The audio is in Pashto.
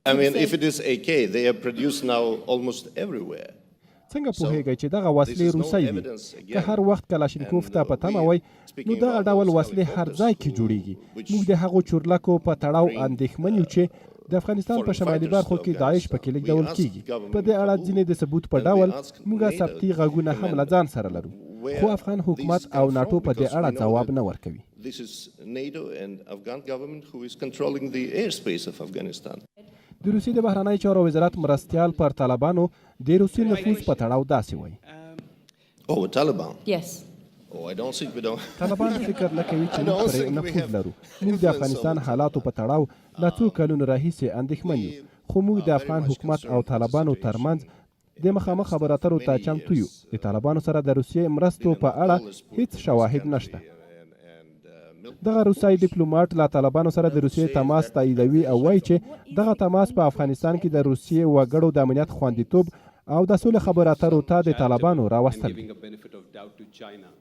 I mean, if it is AK, they are produced now almost everywhere. څنګه پوهیږئ چې دغه وسلې روسۍ دي؟ که هر وخت کلاشینکوف ته په تمه وای نو دغه ډول وسلې هر ځای کې جوړیږي. موږ د هغو چورلکو په تړاو اندېښمن یو چې د افغانستان په شمالي برخو کې داعش پکې لیږدول کیږي. په دې اړه ځینې د ثبوت په ډول موږ ثبتي غږونه هم له ځان سره لرو، خو افغان حکومت او ناټو په دې اړه ځواب نه ورکوي. This is NATO and Afghan government who is controlling the airspace of Afghanistan. د روسیې د بهرنی چارو وزارت مرستیال پر طالبانو د روسي نفوذ په تړاو داسې وایي. Oh, Taliban? Yes. Oh, I don't think we don't. طالبان فکر نه کوي چې موږ پرې نفوذ لرو. موږ د افغانستان حالاتو په تړاو له څو کلونو راهیسې اندېښمن یو، خو موږ د افغان حکومت او طالبانو ترمنځ د مخامخ خبرو اترو ته چمتو یو. د طالبانو سره د روسیې مرستو په اړه هیڅ شواهد نشته. دغه روسي ډیپلوماټ له طالبانو سره د روسیې تماس تاییدوي او وایي چې دغه تماس په افغانستان کې د روسیې وګړو د امنیت خوندیتوب او د سولې خبرو اترو ته د طالبانو راوستل.